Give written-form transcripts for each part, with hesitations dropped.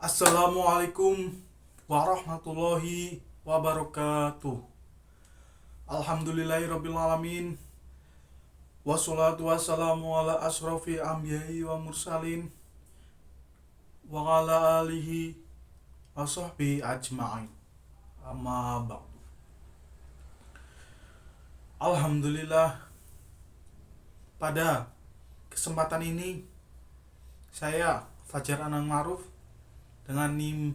Assalamualaikum warahmatullahi wabarakatuh. Alhamdulillahirrabbilalamin. Wassalatu wassalamu ala asrafi anbiya'i wa mursalin wa ala alihi wa sahbihi ajma'in. Amma ba'du. Alhamdulillah, pada kesempatan ini saya Fajar Anang Maruf dengan NIM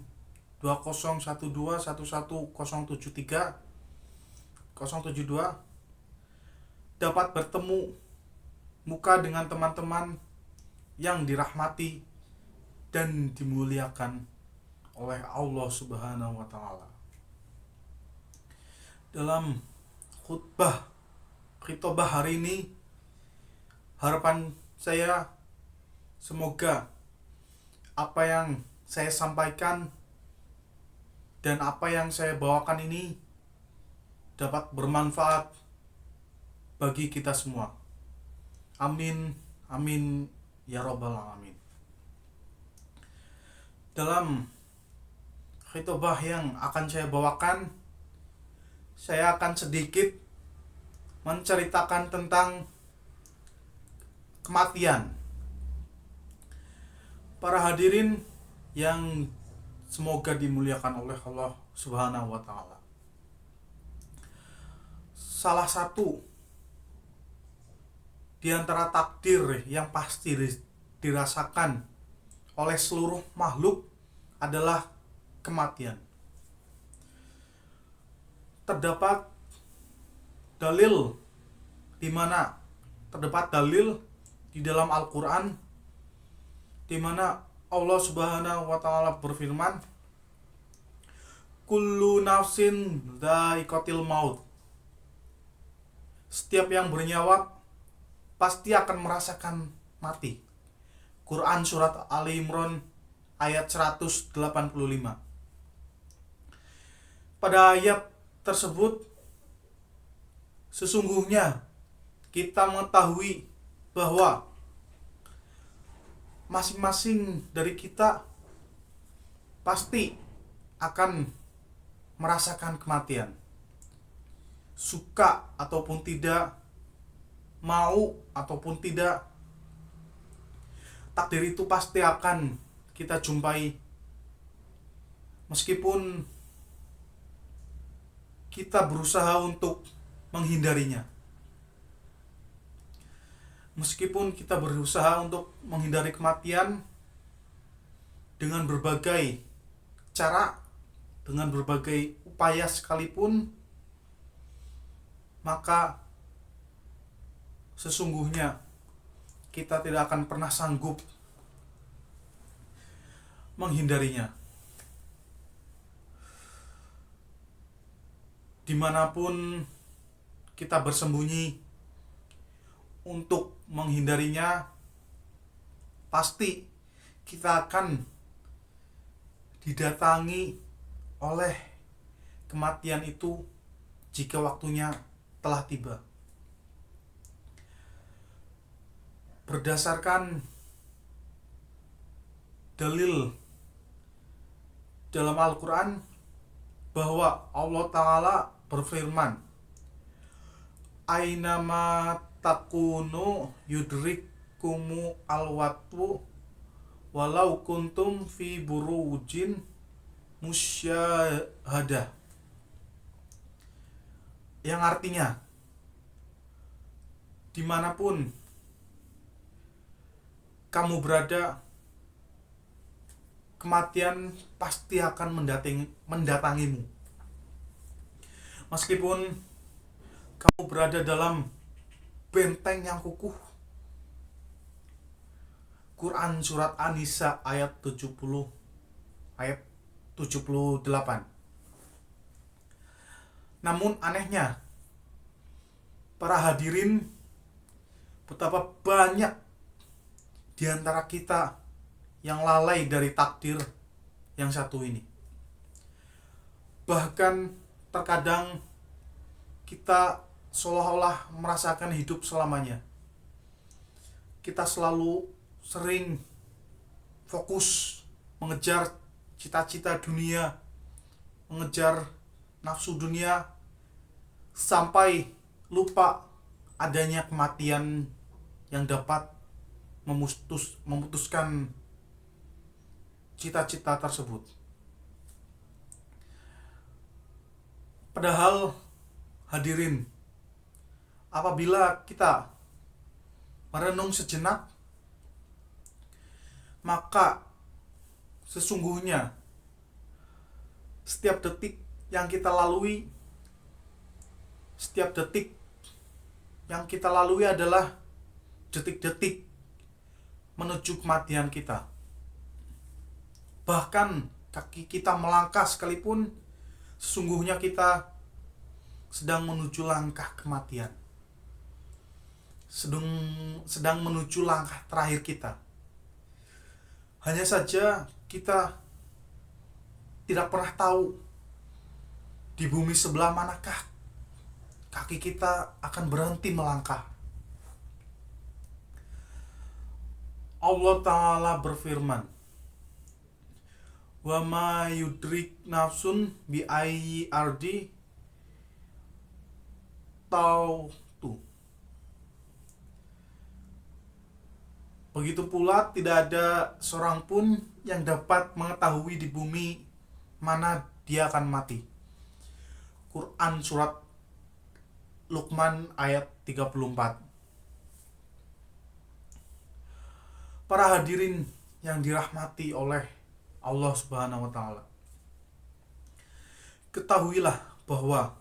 201211073072 dapat bertemu muka dengan teman-teman yang dirahmati dan dimuliakan oleh Allah Subhanahu wa taala. Dalam khutbah hari ini, harapan saya semoga apa yang saya sampaikan dan apa yang saya bawakan ini dapat bermanfaat bagi kita semua. Amin, amin, ya rabbal alamin. Dalam khutbah yang akan saya bawakan, saya akan sedikit menceritakan tentang kematian. Para hadirin yang semoga dimuliakan oleh Allah Subhanahu wa taala. Salah satu di antara takdir yang pasti dirasakan oleh seluruh makhluk adalah kematian. Terdapat dalil di dalam Al-Qur'an di mana Allah Subhanahu wa taala berfirman, kullu nafsin dha'iqatil maut. Setiap yang bernyawa pasti akan merasakan mati. Quran surat Ali Imran ayat 185. Pada ayat tersebut, sesungguhnya kita mengetahui bahwa masing-masing dari kita pasti akan merasakan kematian. Suka ataupun tidak, mau ataupun tidak, takdir itu pasti akan kita jumpai. Meskipun kita berusaha untuk menghindarinya. Meskipun kita berusaha untuk menghindari kematian dengan berbagai cara, dengan berbagai upaya sekalipun, maka sesungguhnya kita tidak akan pernah sanggup menghindarinya. Dimanapun kita bersembunyi untuk menghindarinya, pasti kita akan didatangi oleh kematian itu jika waktunya telah tiba. Berdasarkan dalil dalam Al-Quran bahwa Allah Ta'ala berfirman, Ainama takunu yudrikumu alwatu walau kuntum fi burujin musyahadah. Yang artinya, dimanapun kamu berada, kematian pasti akan mendatangimu. Meskipun kamu berada dalam benteng yang kukuh. Quran surat An-Nisa ayat 78. Namun anehnya, para hadirin, betapa banyak di antara kita yang lalai dari takdir yang satu ini. Bahkan terkadang kita seolah-olah merasakan hidup selamanya. Kita selalu sering fokus mengejar cita-cita dunia, mengejar nafsu dunia, sampai lupa adanya kematian yang dapat memutuskan cita-cita tersebut. Padahal hadirin, apabila kita merenung sejenak, maka sesungguhnya setiap detik yang kita lalui, adalah detik-detik menuju kematian kita. Bahkan kaki kita melangkah sekalipun, sesungguhnya kita sedang menuju langkah kematian. Sedang menuju langkah terakhir kita. Hanya saja kita tidak pernah tahu di bumi sebelah manakah kaki kita akan berhenti melangkah. Allah Ta'ala berfirman, wa ma yudrik nafsun bi ayyi ardi tautu. Begitu pula tidak ada seorang pun yang dapat mengetahui di bumi mana dia akan mati. Quran surat Luqman ayat 34. Para hadirin yang dirahmati oleh Allah Subhanahu wa Ta'ala, ketahuilah bahwa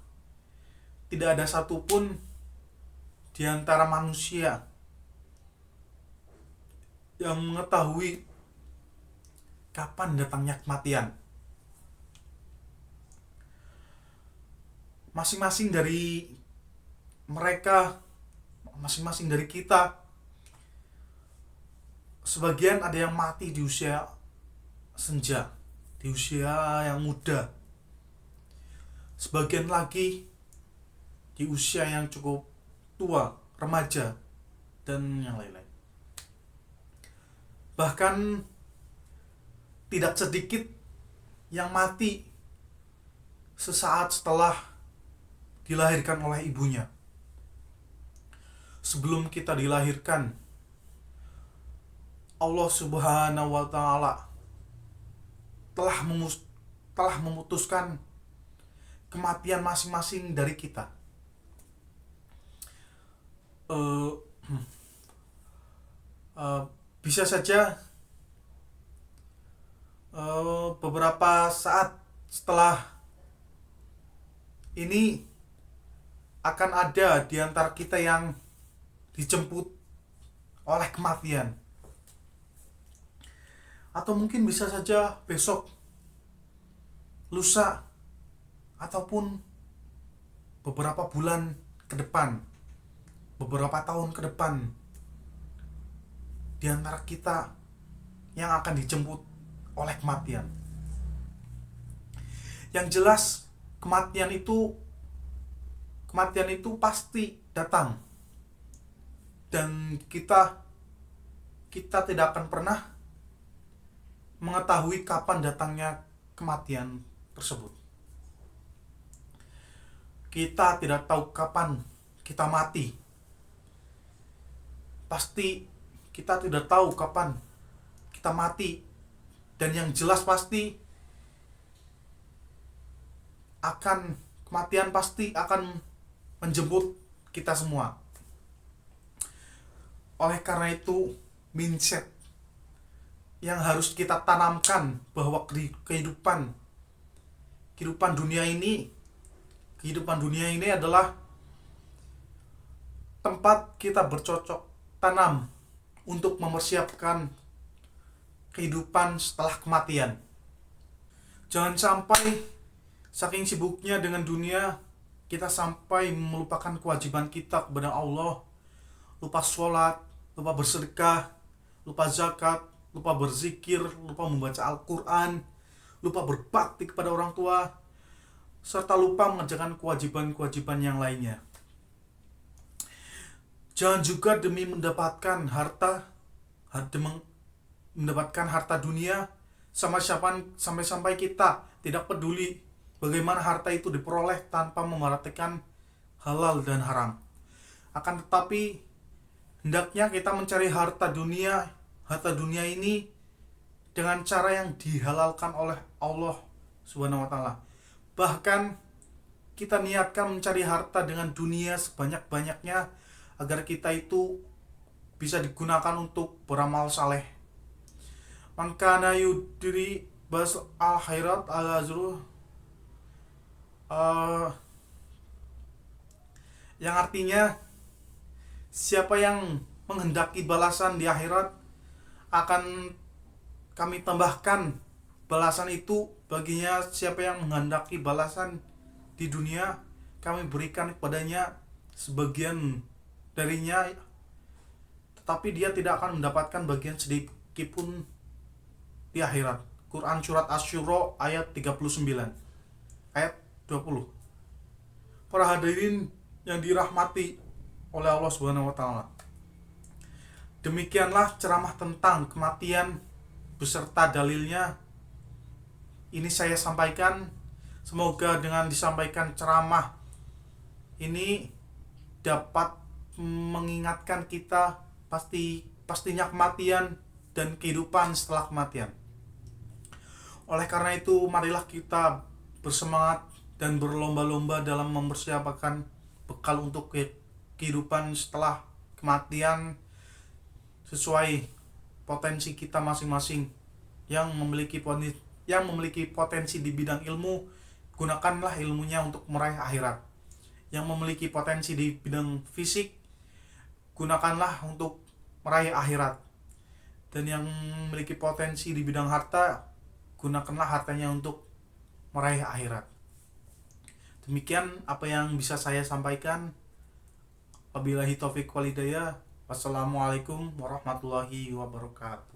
tidak ada satupun di antara manusia yang mengetahui kapan datangnya kematian. Masing-masing dari mereka, masing-masing dari kita, sebagian ada yang mati di usia senja, di usia yang muda. Sebagian lagi di usia yang cukup tua, remaja, dan yang lain-lain. Bahkan tidak sedikit yang mati sesaat setelah dilahirkan oleh ibunya. Sebelum kita dilahirkan, Allah Subhanahu wa Ta'ala telah memutuskan kematian masing-masing dari kita. Bisa saja beberapa saat setelah ini akan ada di antara kita yang dijemput oleh kematian. Atau mungkin bisa saja besok, lusa, ataupun beberapa bulan ke depan, beberapa tahun ke depan, di antara kita yang akan dijemput oleh kematian. Yang jelas kematian itu pasti datang, dan kita tidak akan pernah mengetahui kapan datangnya kematian tersebut. Kita tidak tahu kapan kita mati. Pasti kita tidak tahu kapan kita mati, dan yang jelas pasti kematian pasti akan menjemput kita semua. Oleh karena itu, mindset yang harus kita tanamkan bahwa kehidupan dunia ini adalah tempat kita bercocok tanam untuk mempersiapkan kehidupan setelah kematian. Jangan sampai saking sibuknya dengan dunia, kita sampai melupakan kewajiban kita kepada Allah, lupa sholat, lupa bersedekah, lupa zakat, lupa berzikir, lupa membaca Al-Quran, lupa berbakti kepada orang tua, serta lupa mengerjakan kewajiban-kewajiban yang lainnya. Jangan juga demi mendapatkan harta dunia sampai kita tidak peduli bagaimana harta itu diperoleh tanpa memerhatikan halal dan haram. Akan tetapi hendaknya kita mencari harta dunia ini dengan cara yang dihalalkan oleh Allah Subhanahu wa taala. Bahkan kita niatkan mencari harta dengan dunia sebanyak-banyaknya agar kita itu bisa digunakan untuk beramal saleh. Man kana yudri bas al khairat al azru, yang artinya siapa yang menghendaki balasan di akhirat, akan kami tambahkan balasan itu baginya. Siapa yang menghendaki balasan di dunia, kami berikan kepadanya sebagian darinya, tetapi dia tidak akan mendapatkan bagian sedikit pun di akhirat. Quran surat Asy-Syura ayat 39 ayat 20. Para hadirin yang dirahmati oleh Allah Subhanahu wa taala, demikianlah ceramah tentang kematian beserta dalilnya ini saya sampaikan. Semoga dengan disampaikan ceramah ini dapat mengingatkan kita pastinya kematian dan kehidupan setelah kematian. Oleh karena itu, marilah kita bersemangat dan berlomba-lomba dalam mempersiapkan bekal untuk kehidupan setelah kematian sesuai potensi kita masing-masing. Yang memiliki potensi di bidang ilmu, gunakanlah ilmunya untuk meraih akhirat. Yang memiliki potensi di bidang fisik, gunakanlah untuk meraih akhirat. Dan yang memiliki potensi di bidang harta, gunakanlah hartanya untuk meraih akhirat. Demikian apa yang bisa saya sampaikan. Wabillahi taufiq wal hidayah. Wassalamualaikum warahmatullahi wabarakatuh.